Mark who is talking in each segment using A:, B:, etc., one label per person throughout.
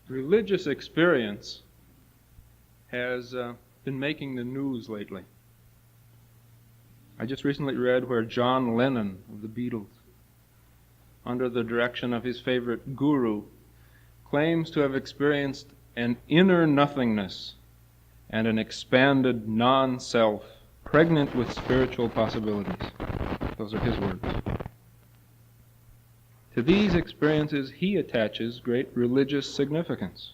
A: Religious experience has been making the news lately. I just recently read where John Lennon of the Beatles, under the direction of his favorite guru, claims to have experienced an inner nothingness and an expanded non-self, pregnant with spiritual possibilities. Those are his words. To these experiences he attaches great religious significance.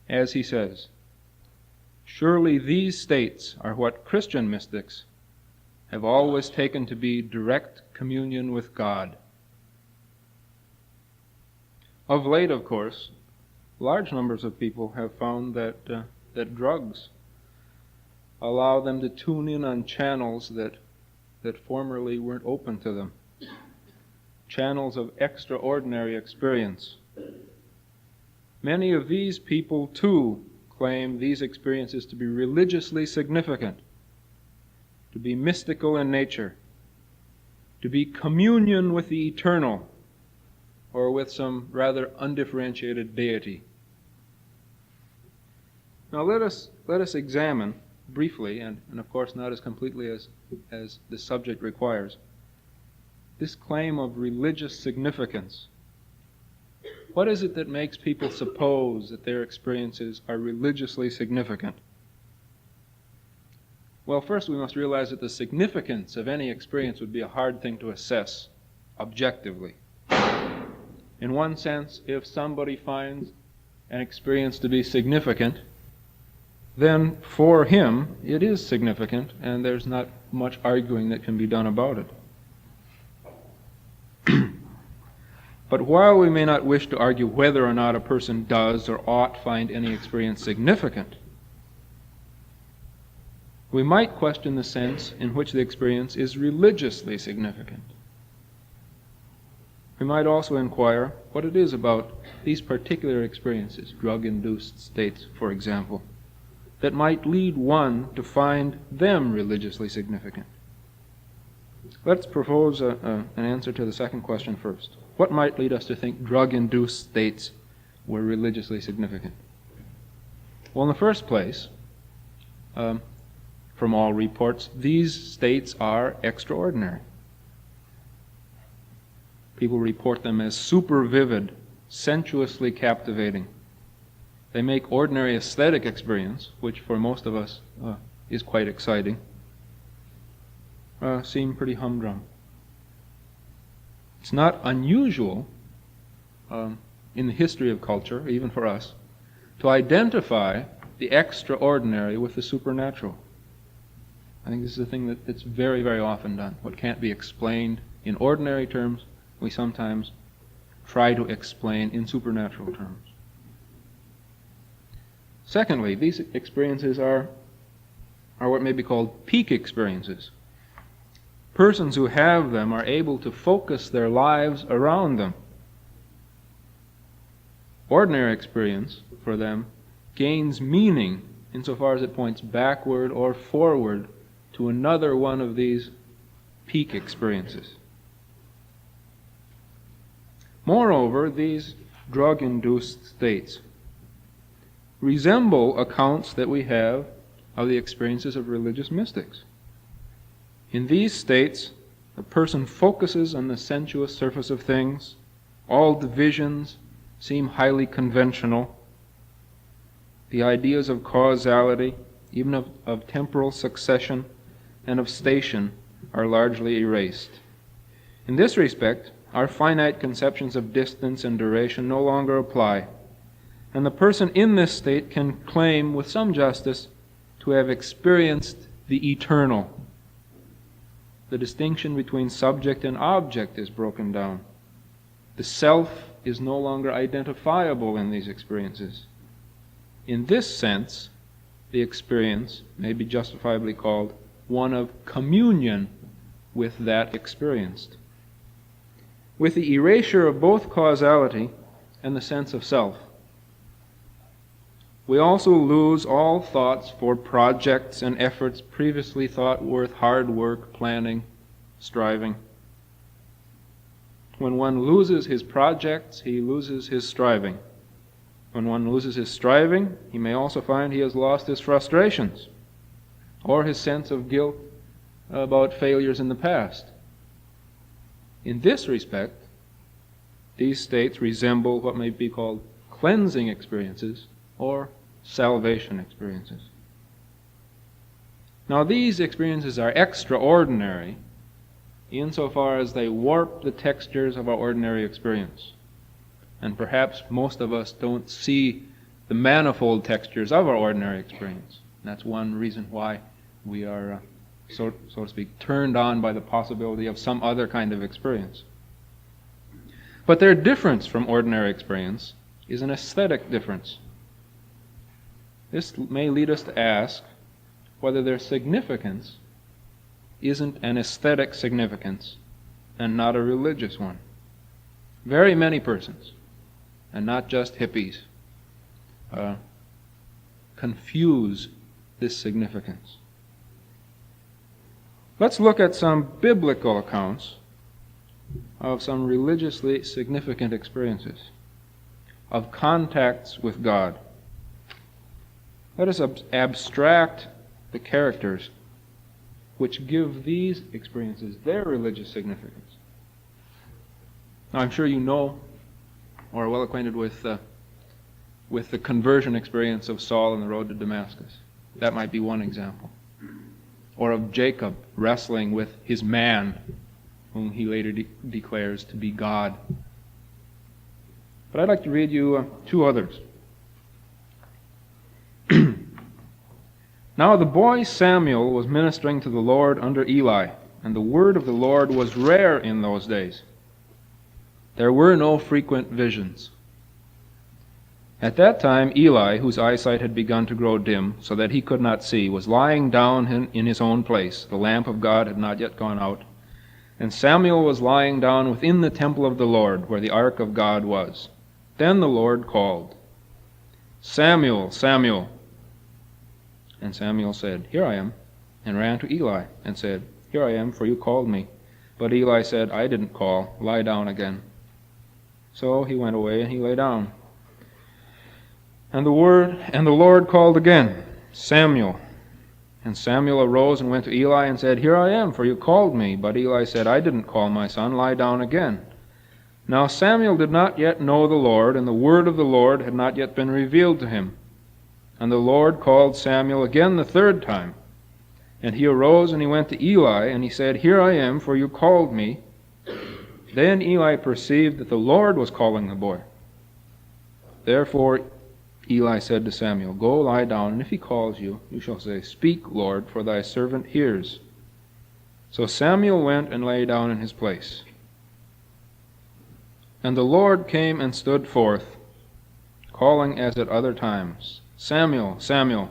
A: As he says, "Surely these states are what Christian mystics have always taken to be direct communion with God." Of late, of course, large numbers of people have found that drugs allow them to tune in on channels that formerly weren't open to them. Channels of extraordinary experience. Many of these people, too, claim these experiences to be religiously significant, to be mystical in nature, to be communion with the eternal, or with some rather undifferentiated deity. Now let us examine briefly, and of course not as completely as the subject requires, this claim of religious significance. What is it that makes people suppose that their experiences are religiously significant? Well, first we must realize that the significance of any experience would be a hard thing to assess objectively. In one sense, if somebody finds an experience to be significant, then for him it is significant, and there's not much arguing that can be done about it. But while we may not wish to argue whether or not a person does or ought find any experience significant, we might question the sense in which the experience is religiously significant. We might also inquire what it is about these particular experiences, drug-induced states, for example, that might lead one to find them religiously significant. Let's propose an answer to the second question first. What might lead us to think drug-induced states were religiously significant? Well, in the first place, from all reports, these states are extraordinary. People report them as super vivid, sensuously captivating. They make ordinary aesthetic experience, which for most of us is quite exciting, seem pretty humdrum. It's not unusual in the history of culture, even for us, to identify the extraordinary with the supernatural. I think this is a thing that's very, very often done. What can't be explained in ordinary terms, we sometimes try to explain in supernatural terms. Secondly, these experiences are what may be called peak experiences. Persons who have them are able to focus their lives around them. Ordinary experience, for them, gains meaning insofar as it points backward or forward to another one of these peak experiences. Moreover, these drug-induced states resemble accounts that we have of the experiences of religious mystics. In these states, a person focuses on the sensuous surface of things. All divisions seem highly conventional. The ideas of causality, even of temporal succession and of station, are largely erased. In this respect, our finite conceptions of distance and duration no longer apply, and the person in this state can claim with some justice to have experienced the eternal. The distinction between subject and object is broken down. The self is no longer identifiable in these experiences. In this sense, the experience may be justifiably called one of communion with that experienced. With the erasure of both causality and the sense of self, we also lose all thoughts for projects and efforts previously thought worth hard work, planning, striving. When one loses his projects, he loses his striving. When one loses his striving, he may also find he has lost his frustrations or his sense of guilt about failures in the past. In this respect, these states resemble what may be called cleansing experiences or salvation experiences. Now, these experiences are extraordinary insofar as they warp the textures of our ordinary experience. And perhaps most of us don't see the manifold textures of our ordinary experience. That's one reason why we are, so to speak, turned on by the possibility of some other kind of experience. But their difference from ordinary experience is an aesthetic difference. This may lead us to ask whether their significance isn't an aesthetic significance and not a religious one. Very many persons, and not just hippies, confuse this significance. Let's look at some biblical accounts of some religiously significant experiences, of contacts with God. Let us abstract the characters which give these experiences their religious significance. Now, I'm sure you know or are well acquainted with the conversion experience of Saul on the road to Damascus. That might be one example. Or of Jacob wrestling with his man, whom he later declares to be God. But I'd like to read you two others. Now the boy Samuel was ministering to the Lord under Eli, and the word of the Lord was rare in those days. There were no frequent visions. At that time Eli, whose eyesight had begun to grow dim, so that he could not see, was lying down in his own place. The lamp of God had not yet gone out. And Samuel was lying down within the temple of the Lord, where the ark of God was. Then the Lord called, "Samuel, Samuel." And Samuel said, "Here I am," and ran to Eli and said, "Here I am, for you called me." But Eli said, "I didn't call. Lie down again." So he went away and he lay down. And the Lord called again, "Samuel." And Samuel arose and went to Eli and said, "Here I am, for you called me." But Eli said, "I didn't call, my son. Lie down again." Now Samuel did not yet know the Lord, and the word of the Lord had not yet been revealed to him. And the Lord called Samuel again the third time. And he arose and he went to Eli, and he said, "Here I am, for you called me." Then Eli perceived that the Lord was calling the boy. Therefore Eli said to Samuel, "Go lie down, and if he calls you, you shall say, 'Speak, Lord, for thy servant hears.'" So Samuel went and lay down in his place. And the Lord came and stood forth, calling as at other times, "Samuel, Samuel."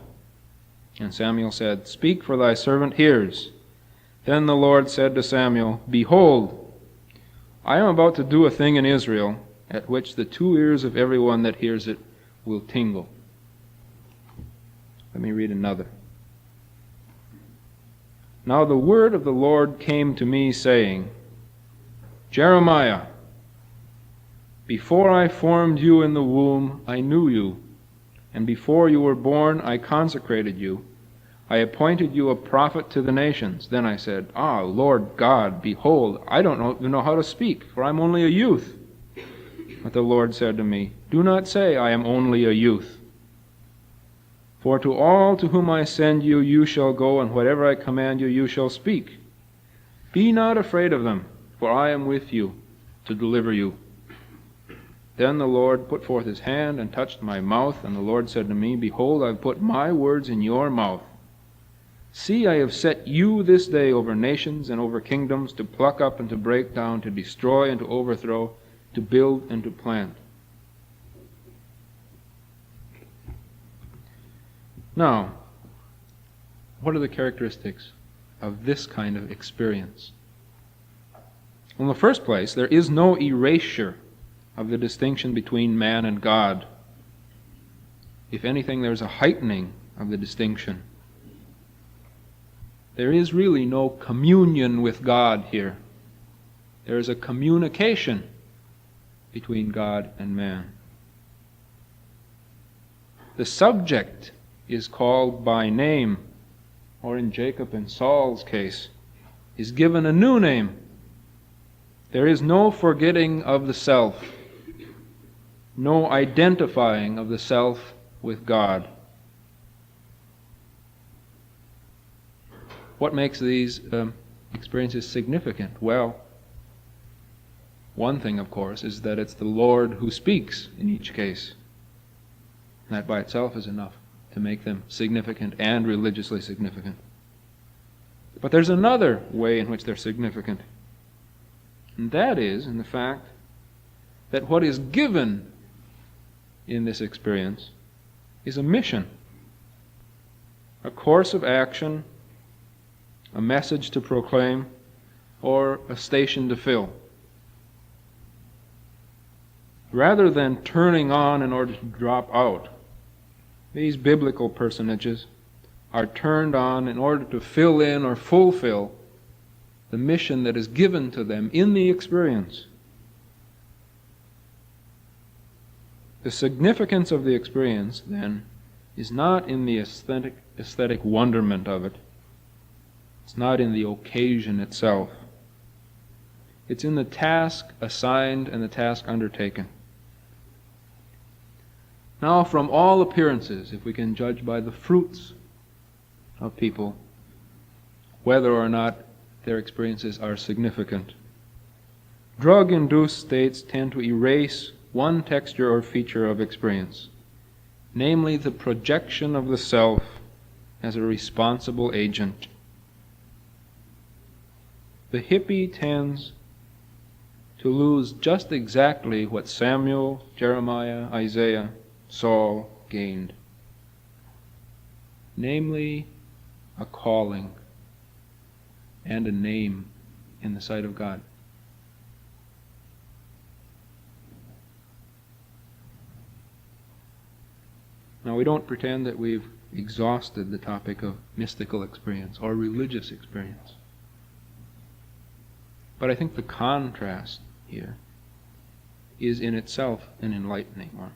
A: And Samuel said, "Speak, for thy servant hears." Then the Lord said to Samuel, "Behold, I am about to do a thing in Israel, at which the two ears of everyone that hears it will tingle." Let me read another. Now the word of the Lord came to me, saying, "Jeremiah, before I formed you in the womb, I knew you, and before you were born, I consecrated you. I appointed you a prophet to the nations." Then I said, "Ah, Lord God, behold, I don't even know how to speak, for I'm only a youth." But the Lord said to me, "Do not say, 'I am only a youth.' For to all to whom I send you, you shall go, and whatever I command you, you shall speak. Be not afraid of them, for I am with you to deliver you." Then the Lord put forth his hand and touched my mouth, and the Lord said to me, "Behold, I have put my words in your mouth. See, I have set you this day over nations and over kingdoms, to pluck up and to break down, to destroy and to overthrow, to build and to plant." Now, what are the characteristics of this kind of experience? In the first place, there is no erasure of the distinction between man and God. If anything, there's a heightening of the distinction. There is really no communion with God here. There is a communication between God and man. the subject is called by name, or in Jacob and Saul's case, is given a new name. There is no forgetting of the self, no identifying of the self with God. What makes these experiences significant? Well, one thing, of course, is that it's the Lord who speaks in each case. That by itself is enough to make them significant and religiously significant. But there's another way in which they're significant, and that is in the fact that what is given in this experience is a mission, a course of action, a message to proclaim, or a station to fill. Rather than turning on in order to drop out, these biblical personages are turned on in order to fill in or fulfill the mission that is given to them in the experience. The significance of the experience, then, is not in the aesthetic wonderment of it. It's not in the occasion itself. It's in the task assigned and the task undertaken. Now, from all appearances, if we can judge by the fruits of people, whether or not their experiences are significant, drug-induced states tend to erase one texture or feature of experience, namely the projection of the self as a responsible agent. The hippie tends to lose just exactly what Samuel, Jeremiah, Isaiah, Saul gained, namely a calling and a name in the sight of God. Now, we don't pretend that we've exhausted the topic of mystical experience or religious experience, but I think the contrast here is in itself an enlightening one.